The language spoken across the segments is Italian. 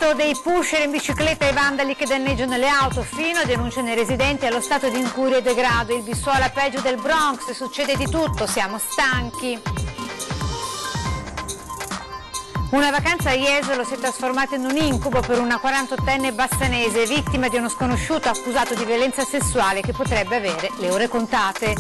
seguito dei pusher in bicicletta e i vandali che danneggiano le auto, fino a denunce nei residenti allo stato di incuria e degrado. Il Bissuola peggio del Bronx, succede di tutto, siamo stanchi. Una vacanza a Jesolo si è trasformata in un incubo per una 48enne bassanese, vittima di uno sconosciuto accusato di violenza sessuale che potrebbe avere le ore contate.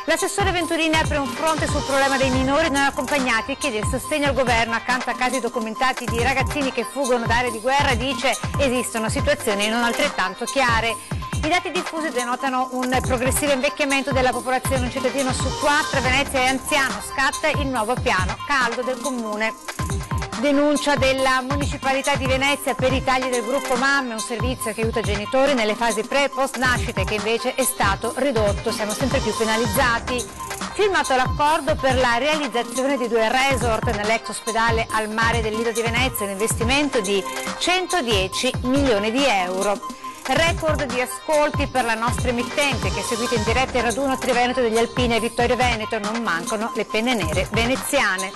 L'assessore Venturini apre un fronte sul problema dei minori non accompagnati e chiede sostegno al governo. Accanto a casi documentati di ragazzini che fuggono da aree di guerra, dice esistono situazioni non altrettanto chiare. I dati diffusi denotano un progressivo invecchiamento della popolazione, un cittadino su 4 Venezia è anziano, scatta il nuovo piano caldo del comune. Denuncia della municipalità di Venezia per i tagli del gruppo Mamme, un servizio che aiuta i genitori nelle fasi pre e post nascita che invece è stato ridotto, siamo sempre più penalizzati. Firmato l'accordo per la realizzazione di 2 resort nell'ex ospedale al mare del Lido di Venezia, un investimento di 110 milioni di euro. Record di ascolti per la nostra emittente che è seguita in diretta il raduno Triveneto degli Alpini a Vittorio Veneto, non mancano le penne nere veneziane.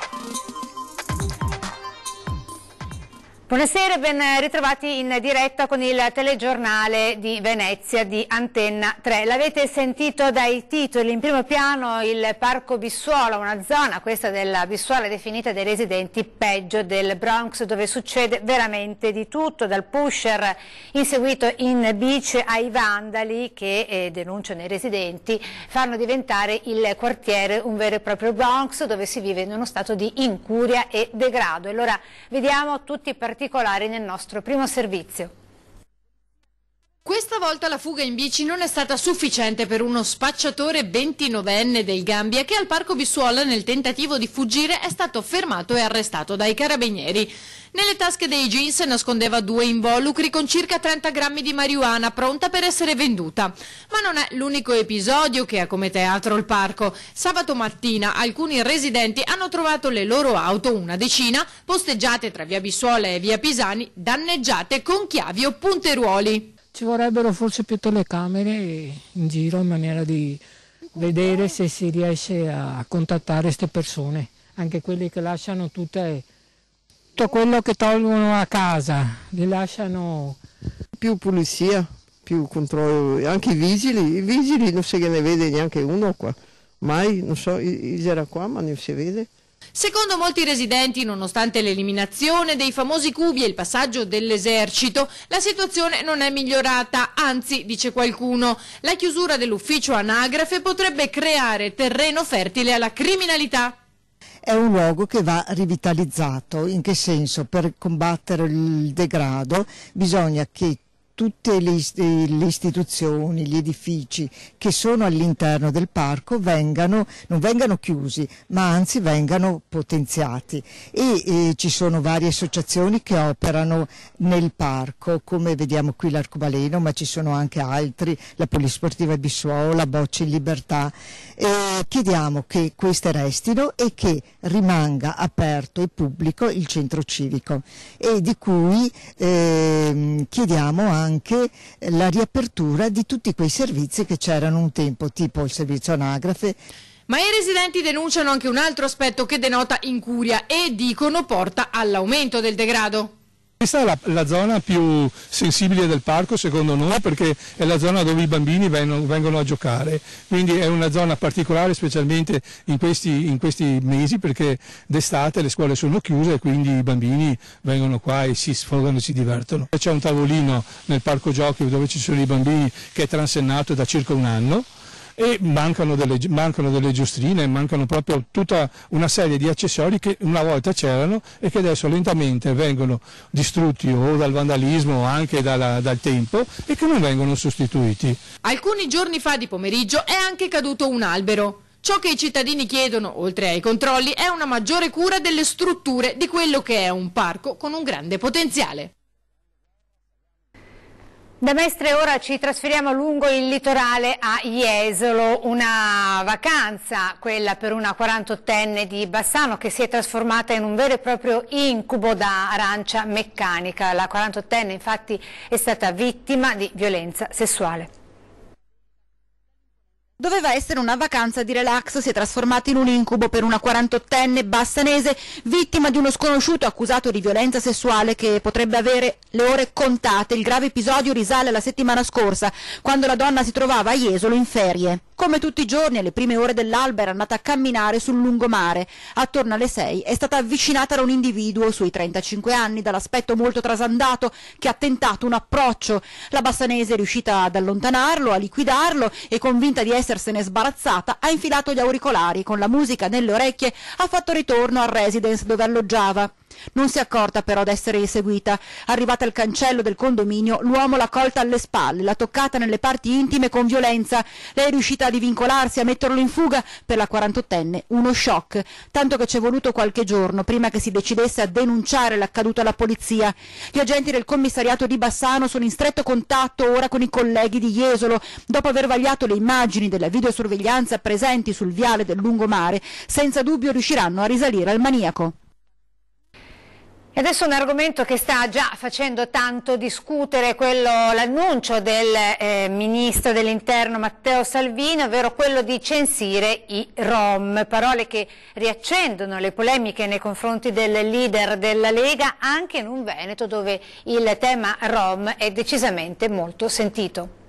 Buonasera e ben ritrovati in diretta con il telegiornale di Venezia di Antenna 3. L'avete sentito dai titoli, in primo piano il Parco Bissuola, una zona, questa della Bissuola, definita dai residenti peggio del Bronx, dove succede veramente di tutto, dal pusher inseguito in bici ai vandali che denunciano i residenti, fanno diventare il quartiere un vero e proprio Bronx dove si vive in uno stato di incuria e degrado. Allora vediamo tutti i particolari nel nostro primo servizio. Questa volta la fuga in bici non è stata sufficiente per uno spacciatore 29enne del Gambia che al Parco Bissuola, nel tentativo di fuggire, è stato fermato e arrestato dai carabinieri. Nelle tasche dei jeans nascondeva 2 involucri con circa 30 grammi di marijuana pronta per essere venduta. Ma non è l'unico episodio che ha come teatro il parco. Sabato mattina alcuni residenti hanno trovato le loro auto, una decina, posteggiate tra via Bissuola e via Pisani, danneggiate con chiavi o punteruoli. Ci vorrebbero forse più telecamere in giro in maniera di vedere se si riesce a contattare queste persone, anche quelli che lasciano tutto quello che tolgono a casa, li lasciano. Più pulizia, più controllo, anche i vigili non se ne vede neanche uno qua, mai, non so, era qua ma non si vede. Secondo molti residenti, nonostante l'eliminazione dei famosi cubi e il passaggio dell'esercito, la situazione non è migliorata, anzi, dice qualcuno, la chiusura dell'ufficio anagrafe potrebbe creare terreno fertile alla criminalità. È un luogo che va rivitalizzato. In che senso? Per combattere il degrado bisogna che tutte le istituzioni, gli edifici che sono all'interno del parco non vengano chiusi, ma anzi vengano potenziati. E ci sono varie associazioni che operano nel parco, come vediamo qui l'Arcobaleno, ma ci sono anche altri, la Polisportiva Bissuola, Bocce in Libertà. Chiediamo che queste restino e che rimanga aperto e pubblico il centro civico e di cui chiediamo anche la riapertura di tutti quei servizi che c'erano un tempo, tipo il servizio anagrafe. Ma i residenti denunciano anche un altro aspetto che denota incuria e dicono porta all'aumento del degrado. Questa è la zona più sensibile del parco secondo noi, perché è la zona dove i bambini vengono a giocare, quindi è una zona particolare specialmente in questi mesi, perché d'estate le scuole sono chiuse e quindi i bambini vengono qua e si sfogano e si divertono. C'è un tavolino nel parco giochi dove ci sono i bambini che è transennato da circa un anno. E mancano delle giostrine, mancano proprio tutta una serie di accessori che una volta c'erano e che adesso lentamente vengono distrutti o dal vandalismo o anche dal tempo e che non vengono sostituiti. Alcuni giorni fa di pomeriggio è anche caduto un albero. Ciò che i cittadini chiedono, oltre ai controlli, è una maggiore cura delle strutture di quello che è un parco con un grande potenziale. Da Mestre ora ci trasferiamo lungo il litorale a Jesolo, una vacanza, quella per una 48enne di Bassano che si è trasformata in un vero e proprio incubo da arancia meccanica. La 48enne infatti è stata vittima di violenza sessuale. Doveva essere una vacanza di relax, si è trasformata in un incubo per una 48enne bassanese vittima di uno sconosciuto accusato di violenza sessuale che potrebbe avere le ore contate. Il grave episodio risale alla settimana scorsa, quando la donna si trovava a Jesolo in ferie. Come tutti i giorni, alle prime ore dell'alba era andata a camminare sul lungomare. Attorno alle 6 è stata avvicinata da un individuo sui 35 anni, dall'aspetto molto trasandato, che ha tentato un approccio. La bassanese è riuscita ad allontanarlo, a liquidarlo e, convinta di essersene sbarazzata, ha infilato gli auricolari. Con la musica nelle orecchie ha fatto ritorno al residence dove alloggiava. Non si è accorta però d'essere inseguita. Arrivata al cancello del condominio, l'uomo l'ha colta alle spalle, l'ha toccata nelle parti intime con violenza. Lei è riuscita a divincolarsi, a metterlo in fuga. Per la 48enne uno shock, tanto che ci è voluto qualche giorno prima che si decidesse a denunciare l'accaduto alla polizia. Gli agenti del commissariato di Bassano sono in stretto contatto ora con i colleghi di Jesolo, dopo aver vagliato le immagini della videosorveglianza presenti sul viale del lungomare. Senza dubbio riusciranno a risalire al maniaco. E adesso un argomento che sta già facendo tanto discutere, l'annuncio del ministro dell'Interno Matteo Salvini, ovvero quello di censire i Rom, parole che riaccendono le polemiche nei confronti del leader della Lega, anche in un Veneto dove il tema Rom è decisamente molto sentito.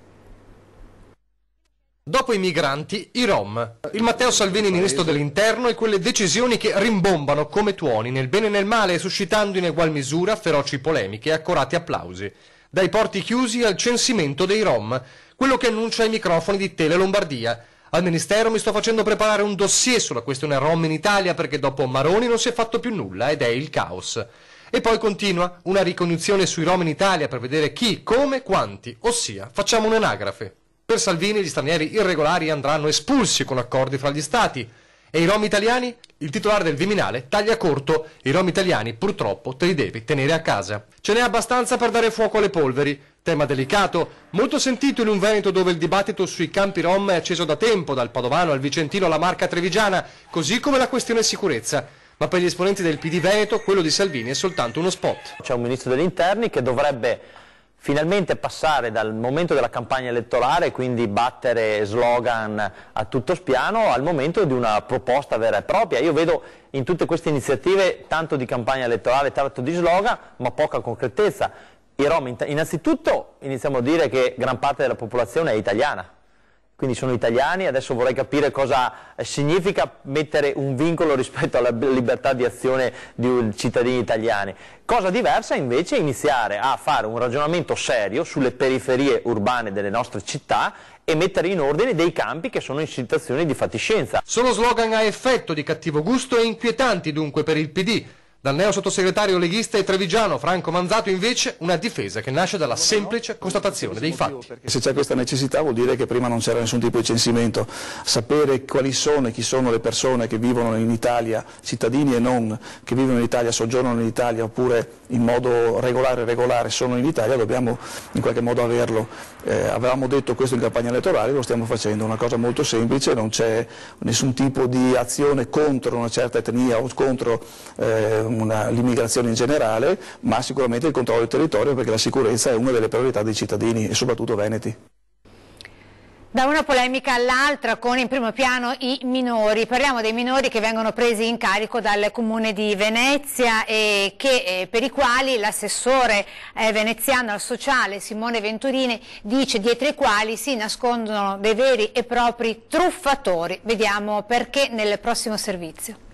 Dopo i migranti, i Rom. Il Matteo Salvini, ministro dell'Interno, e quelle decisioni che rimbombano come tuoni nel bene e nel male, suscitando in egual misura feroci polemiche e accorati applausi. Dai porti chiusi al censimento dei Rom, quello che annuncia ai microfoni di Tele Lombardia. Al Ministero mi sto facendo preparare un dossier sulla questione Rom in Italia perché dopo Maroni non si è fatto più nulla ed è il caos. E poi continua una ricognizione sui Rom in Italia per vedere chi, come, quanti, ossia facciamo un'anagrafe. Per Salvini gli stranieri irregolari andranno espulsi con accordi fra gli stati. E i Rom italiani? Il titolare del Viminale taglia corto: i Rom italiani purtroppo te li devi tenere a casa. Ce n'è abbastanza per dare fuoco alle polveri. Tema delicato, molto sentito in un Veneto dove il dibattito sui campi Rom è acceso da tempo, dal padovano al vicentino alla Marca trevigiana, così come la questione sicurezza. Ma per gli esponenti del PD Veneto quello di Salvini è soltanto uno spot. C'è un ministro degli interni che dovrebbe finalmente passare dal momento della campagna elettorale, quindi battere slogan a tutto spiano, al momento di una proposta vera e propria. Io vedo in tutte queste iniziative tanto di campagna elettorale, tanto di slogan, ma poca concretezza. I Rom, innanzitutto iniziamo a dire che gran parte della popolazione è italiana. Quindi sono italiani, adesso vorrei capire cosa significa mettere un vincolo rispetto alla libertà di azione di cittadini italiani. Cosa diversa invece è iniziare a fare un ragionamento serio sulle periferie urbane delle nostre città e mettere in ordine dei campi che sono in situazioni di fatiscenza. Sono slogan a effetto, di cattivo gusto e inquietanti dunque per il PD. Dal neo sottosegretario leghista e trevigiano Franco Manzato invece una difesa che nasce dalla semplice constatazione dei fatti. Se c'è questa necessità vuol dire che prima non c'era nessun tipo di censimento. Sapere quali sono e chi sono le persone che vivono in Italia, cittadini e non, che vivono in Italia, soggiornano in Italia oppure in modo regolare sono in Italia, dobbiamo in qualche modo averlo. Avevamo detto questo in campagna elettorale, lo stiamo facendo, una cosa molto semplice, non c'è nessun tipo di azione contro una certa etnia o contro l'immigrazione in generale, ma sicuramente il controllo del territorio, perché la sicurezza è una delle priorità dei cittadini e soprattutto veneti. Da una polemica all'altra, con in primo piano i minori. Parliamo dei minori che vengono presi in carico dal Comune di Venezia e per i quali l'assessore veneziano al sociale Simone Venturini dice dietro i quali si nascondono dei veri e propri truffatori. Vediamo perché nel prossimo servizio.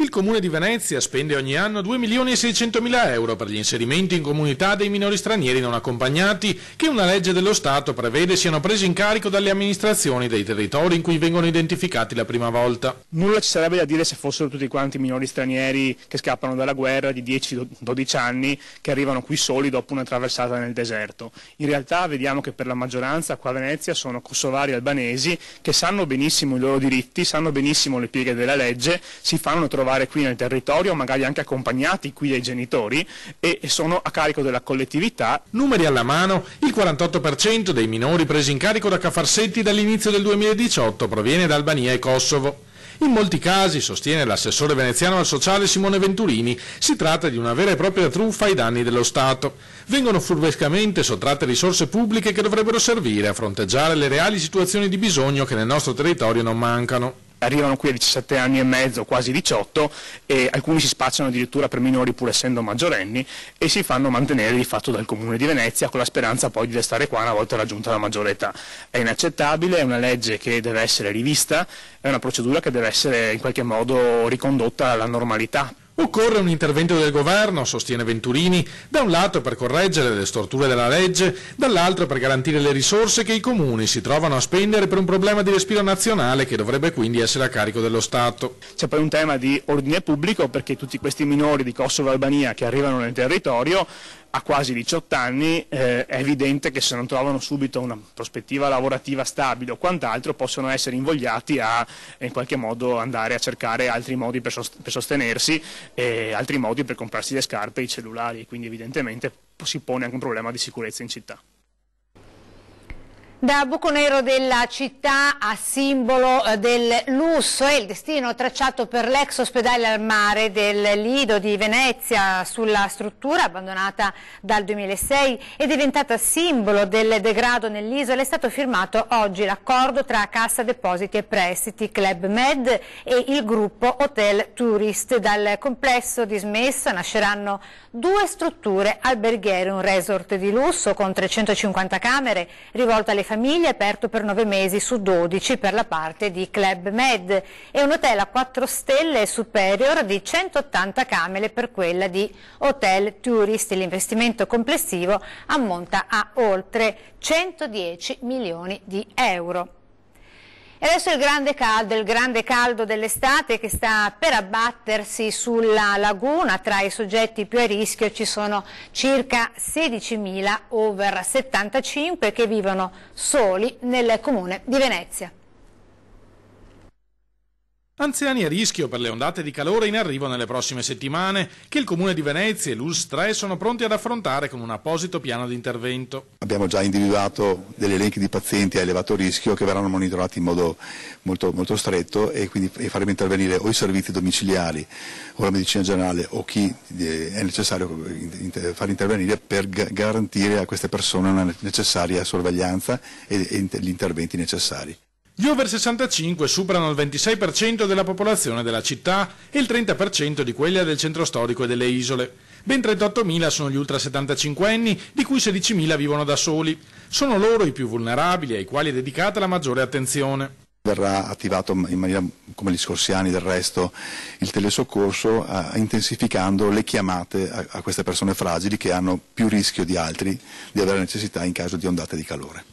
Il Comune di Venezia spende ogni anno 2.600.000 euro per gli inserimenti in comunità dei minori stranieri non accompagnati, che una legge dello Stato prevede siano presi in carico dalle amministrazioni dei territori in cui vengono identificati la prima volta. Nulla ci sarebbe da dire se fossero tutti quanti minori stranieri che scappano dalla guerra di 10-12 anni, che arrivano qui soli dopo una traversata nel deserto. In realtà vediamo che per la maggioranza qua a Venezia sono kosovari albanesi che sanno benissimo i loro diritti, sanno benissimo le pieghe della legge, si fanno trovare qui nel territorio, magari anche accompagnati qui dai genitori, e sono a carico della collettività. Numeri alla mano, il 48% dei minori presi in carico da Cafarsetti dall'inizio del 2018 proviene da Albania e Kosovo. In molti casi, sostiene l'assessore veneziano al sociale Simone Venturini, si tratta di una vera e propria truffa ai danni dello Stato. Vengono furbescamente sottratte risorse pubbliche che dovrebbero servire a fronteggiare le reali situazioni di bisogno che nel nostro territorio non mancano. Arrivano qui a 17 anni e mezzo, quasi 18, e alcuni si spacciano addirittura per minori pur essendo maggiorenni e si fanno mantenere di fatto dal Comune di Venezia con la speranza poi di restare qua una volta raggiunta la maggiore età. È inaccettabile, è una legge che deve essere rivista, è una procedura che deve essere in qualche modo ricondotta alla normalità. Occorre un intervento del governo, sostiene Venturini, da un lato per correggere le storture della legge, dall'altro per garantire le risorse che i comuni si trovano a spendere per un problema di respiro nazionale che dovrebbe quindi essere a carico dello Stato. C'è poi un tema di ordine pubblico perché tutti questi minori di Kosovo e Albania che arrivano nel territorio a quasi 18 anni è evidente che se non trovano subito una prospettiva lavorativa stabile o quant'altro possono essere invogliati a in qualche modo andare a cercare altri modi per sostenersi e altri modi per comprarsi le scarpe e i cellulari, quindi evidentemente si pone anche un problema di sicurezza in città. Da buco nero della città a simbolo del lusso è il destino tracciato per l'ex ospedale al mare del Lido di Venezia. Sulla struttura abbandonata dal 2006 è diventata simbolo del degrado nell'isola. È stato firmato oggi l'accordo tra Cassa Depositi e Prestiti, Club Med e il gruppo Hotel Tourist. Dal complesso dismesso nasceranno 2 strutture alberghiere, un resort di lusso con 350 camere rivolto alle famiglie, aperto per 9 mesi su 12 per la parte di Club Med, e un hotel a 4 stelle superior di 180 camere per quella di Hotel Tourist. L'investimento complessivo ammonta a oltre 110 milioni di euro. E adesso il grande caldo dell'estate che sta per abbattersi sulla laguna. Tra i soggetti più a rischio ci sono circa 16.000 over 75 che vivono soli nel comune di Venezia. Anziani a rischio per le ondate di calore in arrivo nelle prossime settimane, che il Comune di Venezia e l'ULSS 3 sono pronti ad affrontare con un apposito piano di intervento. Abbiamo già individuato degli elenchi di pazienti a elevato rischio che verranno monitorati in modo molto stretto e quindi faremo intervenire o i servizi domiciliari o la medicina generale o chi è necessario far intervenire per garantire a queste persone una necessaria sorveglianza e gli interventi necessari. Gli over 65 superano il 26% della popolazione della città e il 30% di quella del centro storico e delle isole. Ben 38.000 sono gli ultra 75 anni, di cui 16.000 vivono da soli. Sono loro i più vulnerabili, ai quali è dedicata la maggiore attenzione. Verrà attivato in maniera, come gli scorsi anni del resto, il telesoccorso, intensificando le chiamate a queste persone fragili che hanno più rischio di altri di avere necessità in caso di ondate di calore.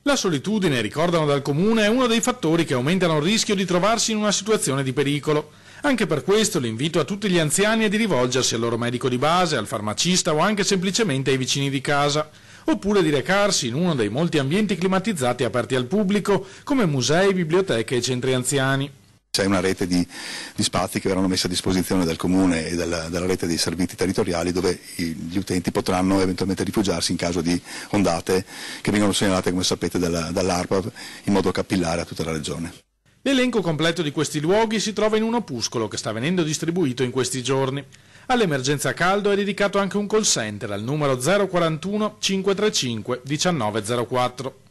La solitudine, ricordano dal Comune, è uno dei fattori che aumentano il rischio di trovarsi in una situazione di pericolo. Anche per questo l'invito a tutti gli anziani è di rivolgersi al loro medico di base, al farmacista o anche semplicemente ai vicini di casa, oppure di recarsi in uno dei molti ambienti climatizzati aperti al pubblico, come musei, biblioteche e centri anziani. C'è una rete di spazi che verranno messi a disposizione del Comune e della rete dei servizi territoriali dove gli utenti potranno eventualmente rifugiarsi in caso di ondate che vengono segnalate, come sapete, dall'ARPA in modo capillare a tutta la regione. L'elenco completo di questi luoghi si trova in un opuscolo che sta venendo distribuito in questi giorni. All'emergenza caldo è dedicato anche un call center al numero 041 535 1904.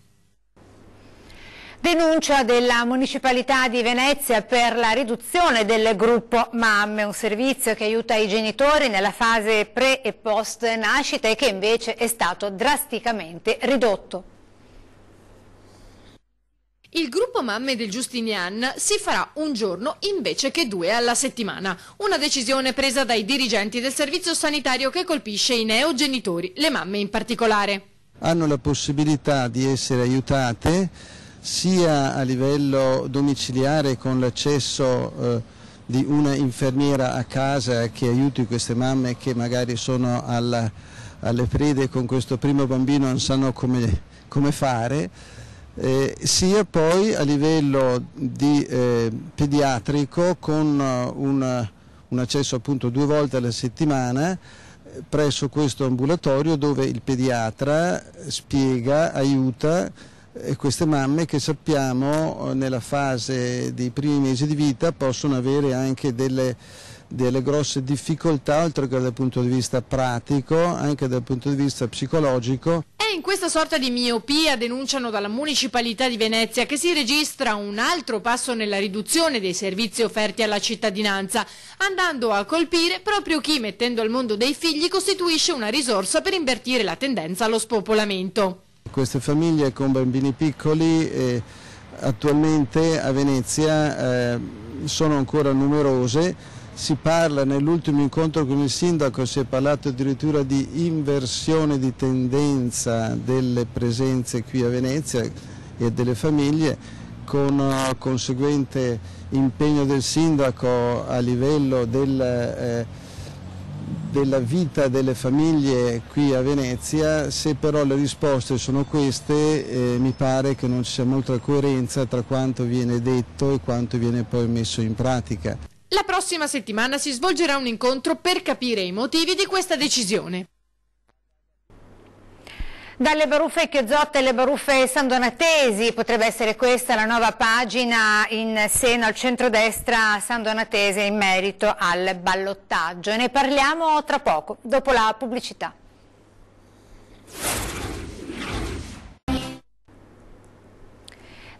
Denuncia della Municipalità di Venezia per la riduzione del gruppo Mamme, un servizio che aiuta i genitori nella fase pre e post nascita e che invece è stato drasticamente ridotto. Il gruppo Mamme del Giustinian si farà un giorno invece che 2 alla settimana, una decisione presa dai dirigenti del servizio sanitario che colpisce i neogenitori, le mamme in particolare. Hanno la possibilità di essere aiutate sia a livello domiciliare con l'accesso di una infermiera a casa che aiuti queste mamme che magari sono alle prede con questo primo bambino e non sanno come fare, sia poi a livello di pediatrico con un accesso appunto 2 volte alla settimana presso questo ambulatorio dove il pediatra spiega, aiuta queste mamme che sappiamo nella fase dei primi mesi di vita possono avere anche delle grosse difficoltà, oltre che dal punto di vista pratico, anche dal punto di vista psicologico. È in questa sorta di miopia, denunciano dalla Municipalità di Venezia, che si registra un altro passo nella riduzione dei servizi offerti alla cittadinanza, andando a colpire proprio chi, mettendo al mondo dei figli, costituisce una risorsa per invertire la tendenza allo spopolamento. Queste famiglie con bambini piccoli attualmente a Venezia sono ancora numerose. Si parla, nell'ultimo incontro con il sindaco si è parlato addirittura di inversione di tendenza delle presenze qui a Venezia e delle famiglie, con conseguente impegno del sindaco a livello della vita delle famiglie qui a Venezia. Se però le risposte sono queste, mi pare che non ci sia molta coerenza tra quanto viene detto e quanto viene poi messo in pratica. La prossima settimana si svolgerà un incontro per capire i motivi di questa decisione. Dalle baruffe Chiozzotte alle baruffe sandonatesi, potrebbe essere questa la nuova pagina in seno al centrodestra sandonatese in merito al ballottaggio. E ne parliamo tra poco, dopo la pubblicità.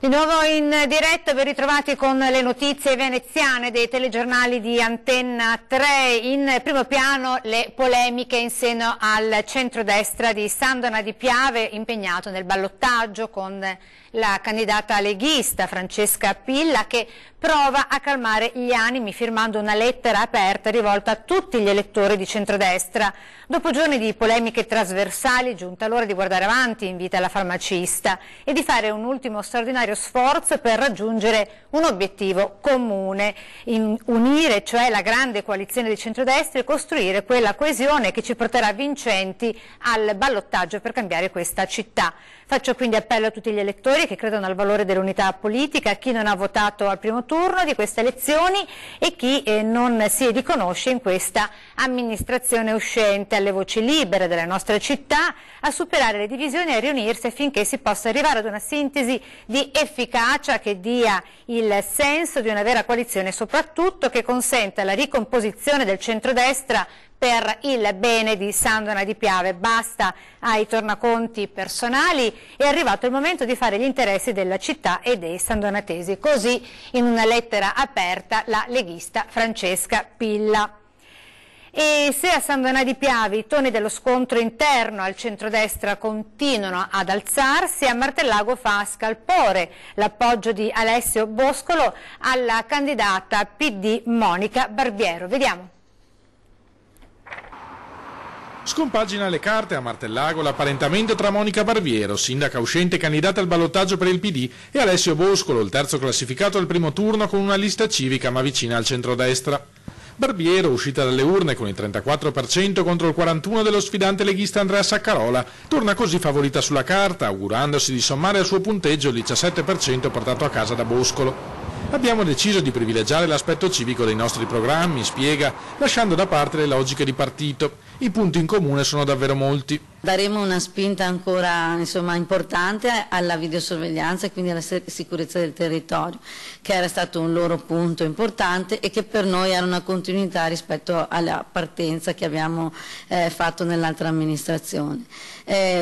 Di nuovo in diretta, ben ritrovati con le notizie veneziane dei telegiornali di Antenna 3. In primo piano le polemiche in seno al centrodestra di Sandona di Piave, impegnato nel ballottaggio con la candidata leghista Francesca Pilla, che prova a calmare gli animi firmando una lettera aperta rivolta a tutti gli elettori di centrodestra. Dopo giorni di polemiche trasversali, è giunta l'ora di guardare avanti, invita la farmacista, e di fare un ultimo straordinario sforzo per raggiungere un obiettivo comune, unire cioè la grande coalizione di centrodestra e costruire quella coesione che ci porterà vincenti al ballottaggio per cambiare questa città. Faccio quindi appello a tutti gli elettori che credono al valore dell'unità politica, a chi non ha votato al primo turno di queste elezioni e chi non si riconosce in questa amministrazione uscente, alle voci libere della nostra città, a superare le divisioni e a riunirsi affinché si possa arrivare ad una sintesi di efficacia che dia il senso di una vera coalizione e soprattutto che consenta la ricomposizione del centrodestra per il bene di Sandona di Piave. Basta ai tornaconti personali, è arrivato il momento di fare gli interessi della città e dei sandonatesi. Così, in una lettera aperta, la leghista Francesca Pilla. E se a Sandona di Piave i toni dello scontro interno al centrodestra continuano ad alzarsi, a Martellago fa scalpore l'appoggio di Alessio Boscolo alla candidata PD Monica Barbiero. Vediamo. Scompagina le carte a Martellago l'apparentamento tra Monica Barbiero, sindaca uscente candidata al ballottaggio per il PD, e Alessio Boscolo, il terzo classificato al primo turno con una lista civica ma vicina al centrodestra. Barbiero, uscita dalle urne con il 34% contro il 41% dello sfidante leghista Andrea Saccarola, torna così favorita sulla carta, augurandosi di sommare al suo punteggio il 17% portato a casa da Boscolo. Abbiamo deciso di privilegiare l'aspetto civico dei nostri programmi, spiega, lasciando da parte le logiche di partito. I punti in comune sono davvero molti. Daremo una spinta ancora importante alla videosorveglianza e quindi alla sicurezza del territorio, che era stato un loro punto importante e che per noi era una continuità rispetto alla partenza che abbiamo fatto nell'altra amministrazione.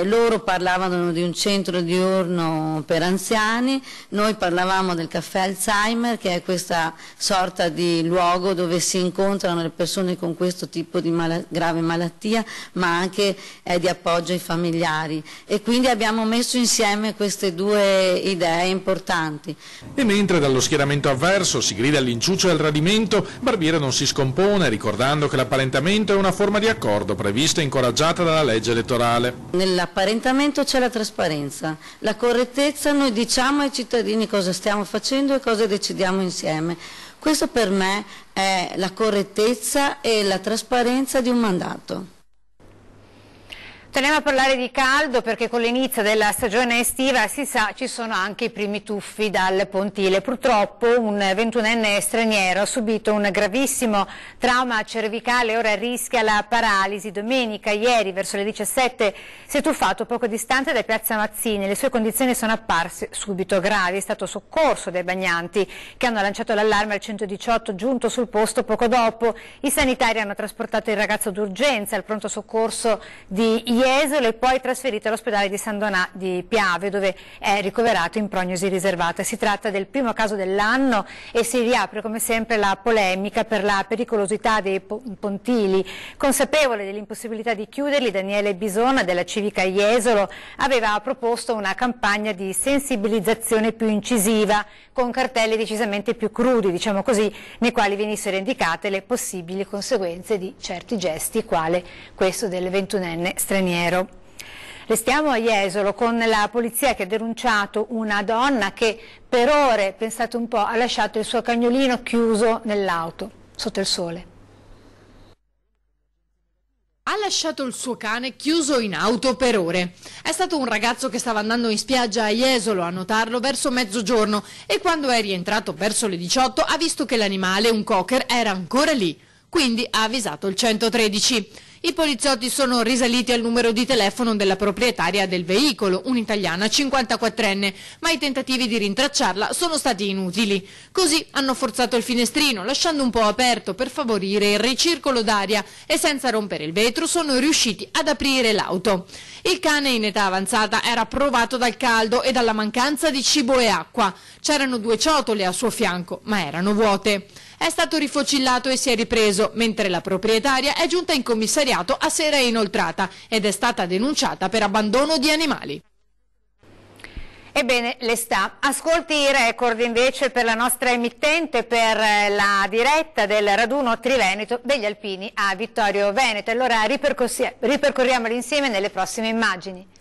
Loro parlavano di un centro diurno per anziani, noi parlavamo del caffè Alzheimer, che è questa sorta di luogo dove si incontrano le persone con questo tipo di grave malattia, ma anche di appoggio ai familiari, e quindi abbiamo messo insieme queste due idee importanti. E mentre dallo schieramento avverso si grida all'inciucio e al radimento, Barbiero non si scompone, ricordando che l'apparentamento è una forma di accordo prevista e incoraggiata dalla legge elettorale. Nell'apparentamento c'è la trasparenza, la correttezza, noi diciamo ai cittadini cosa stiamo facendo e cosa decidiamo insieme. Questo per me è la correttezza e la trasparenza di un mandato. Torniamo a parlare di caldo perché con l'inizio della stagione estiva si sa ci sono anche i primi tuffi dal pontile. Purtroppo un 21enne straniero ha subito un gravissimo trauma cervicale, ora rischia la paralisi. Domenica, ieri, verso le 17, si è tuffato poco distante da Piazza Mazzini. Le sue condizioni sono apparse subito gravi. È stato soccorso dai bagnanti che hanno lanciato l'allarme al 118, giunto sul posto poco dopo. I sanitari hanno trasportato il ragazzo d'urgenza al pronto soccorso di Jesolo e poi trasferito all'ospedale di San Donà di Piave, dove è ricoverato in prognosi riservata. Si tratta del primo caso dell'anno e si riapre come sempre la polemica per la pericolosità dei pontili. Consapevole dell'impossibilità di chiuderli, Daniele Bisona della Civica Jesolo aveva proposto una campagna di sensibilizzazione più incisiva, con cartelli decisamente più crudi, diciamo così, nei quali venissero indicate le possibili conseguenze di certi gesti, quale questo del 21enne straniero. Restiamo a Jesolo con la polizia che ha denunciato una donna che per ore, pensate un po', ha lasciato il suo cagnolino chiuso nell'auto, sotto il sole. Ha lasciato il suo cane chiuso in auto per ore. È stato un ragazzo che stava andando in spiaggia a Jesolo a notarlo verso mezzogiorno e quando è rientrato verso le 18 ha visto che l'animale, un cocker, era ancora lì. Quindi ha avvisato il 113. I poliziotti sono risaliti al numero di telefono della proprietaria del veicolo, un'italiana 54enne, ma i tentativi di rintracciarla sono stati inutili. Così hanno forzato il finestrino, lasciando un po' aperto per favorire il ricircolo d'aria e senza rompere il vetro sono riusciti ad aprire l'auto. Il cane in età avanzata era provato dal caldo e dalla mancanza di cibo e acqua. C'erano 2 ciotole a suo fianco, ma erano vuote. È stato rifocillato e si è ripreso, mentre la proprietaria è giunta in commissariato a sera inoltrata ed è stata denunciata per abbandono di animali. Ebbene, le sta. Ascolti i record invece per la nostra emittente per la diretta del raduno Triveneto degli Alpini a Vittorio Veneto. Allora ripercorriamoli insieme nelle prossime immagini.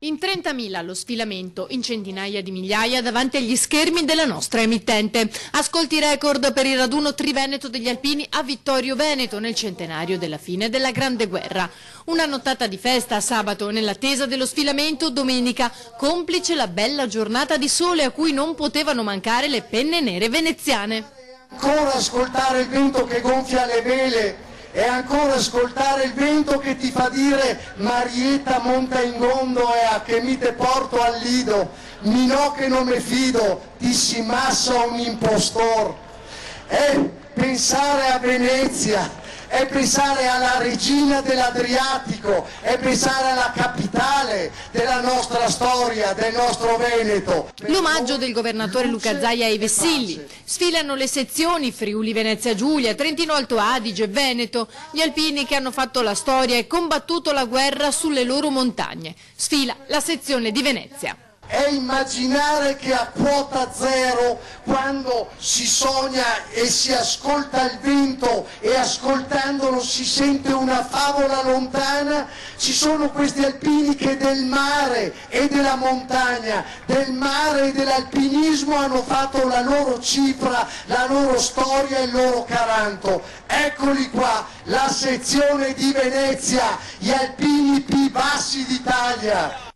In 30.000 lo sfilamento, in centinaia di migliaia davanti agli schermi della nostra emittente. Ascolti record per il raduno Triveneto degli Alpini a Vittorio Veneto nel centenario della fine della Grande Guerra. Una nottata di festa sabato nell'attesa dello sfilamento domenica, complice la bella giornata di sole a cui non potevano mancare le penne nere veneziane. Ancora ascoltare il vento che gonfia le vele. E ancora ascoltare il vento che ti fa dire Marietta monta in gondo e a che mi te porto al lido, mi no che non me fido, ti si massa un impostor. È pensare a Venezia, è pensare alla regina dell'Adriatico, è pensare alla capitale della nostra storia, del nostro Veneto. L'omaggio del governatore Luca Zaia ai vessilli. Sfilano le sezioni Friuli Venezia Giulia, Trentino Alto Adige, Veneto, gli alpini che hanno fatto la storia e combattuto la guerra sulle loro montagne. Sfila la sezione di Venezia. È immaginare che a quota zero, quando si sogna e si ascolta il vento e ascoltandolo si sente una favola lontana, ci sono questi alpini che del mare e della montagna, del mare e dell'alpinismo hanno fatto la loro cifra, la loro storia e il loro caranto. Eccoli qua, la sezione di Venezia, gli alpini più bassi d'Italia.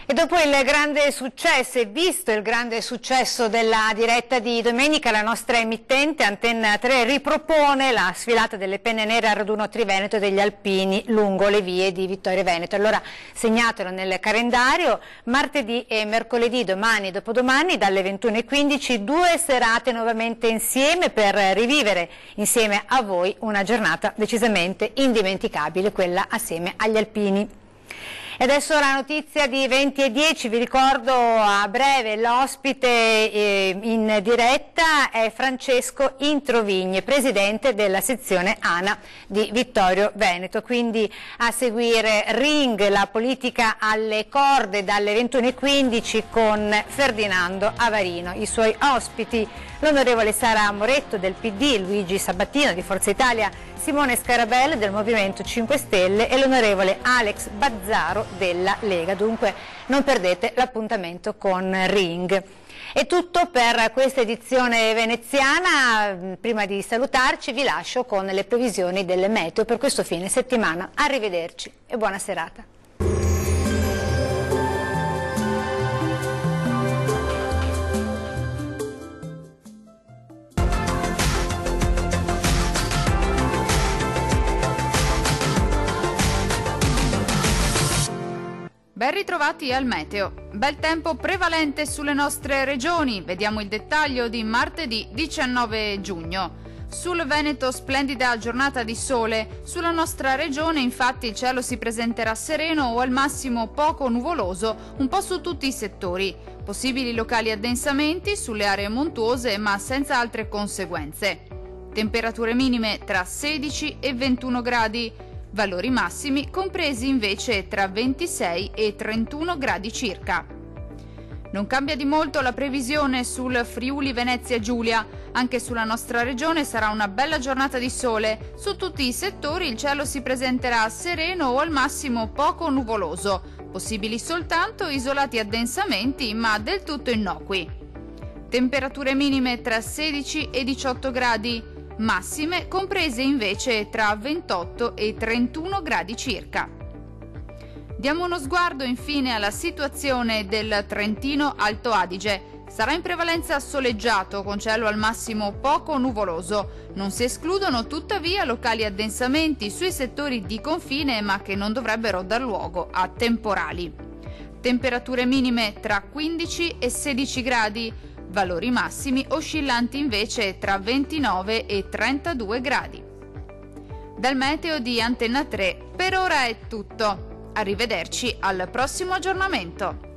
E dopo il grande successo e visto il grande successo della diretta di domenica, la nostra emittente Antenna 3 ripropone la sfilata delle penne nere al raduno Triveneto degli Alpini lungo le vie di Vittorio Veneto. Allora segnatelo nel calendario, martedì e mercoledì, domani e dopodomani dalle 21:15, 2 serate nuovamente insieme per rivivere insieme a voi una giornata decisamente indimenticabile, quella assieme agli alpini. E adesso la notizia di 20:10, vi ricordo a breve l'ospite in diretta è Francesco Introvigne, presidente della sezione ANA di Vittorio Veneto, quindi a seguire Ring, la politica alle corde dalle 21:15 con Ferdinando Avarino, i suoi ospiti l'onorevole Sara Moretto del PD, Luigi Sabattino di Forza Italia, Simone Scarabelli del Movimento 5 Stelle e l'onorevole Alex Bazzaro della Lega. Dunque non perdete l'appuntamento con Ring. È tutto per questa edizione veneziana. Prima di salutarci vi lascio con le previsioni delle meteo per questo fine settimana. Arrivederci e buona serata. Ben ritrovati al meteo. Bel tempo prevalente sulle nostre regioni. Vediamo il dettaglio di martedì 19 giugno. Sul Veneto splendida giornata di sole. Sulla nostra regione infatti il cielo si presenterà sereno o al massimo poco nuvoloso un po' su tutti i settori. Possibili locali addensamenti sulle aree montuose ma senza altre conseguenze. Temperature minime tra 16 e 21 gradi. Valori massimi compresi invece tra 26 e 31 gradi circa. Non cambia di molto la previsione sul Friuli Venezia Giulia. Anche sulla nostra regione sarà una bella giornata di sole. Su tutti i settori il cielo si presenterà sereno o al massimo poco nuvoloso. Possibili soltanto isolati addensamenti ma del tutto innocui. Temperature minime tra 16 e 18 gradi. Massime comprese invece tra 28 e 31 gradi circa. Diamo uno sguardo infine alla situazione del Trentino Alto Adige. Sarà in prevalenza soleggiato con cielo al massimo poco nuvoloso. Non si escludono tuttavia locali addensamenti sui settori di confine ma che non dovrebbero dar luogo a temporali. Temperature minime tra 15 e 16 gradi. Valori massimi oscillanti invece tra 29 e 32 gradi. Dal meteo di Antenna 3 per ora è tutto. Arrivederci al prossimo aggiornamento.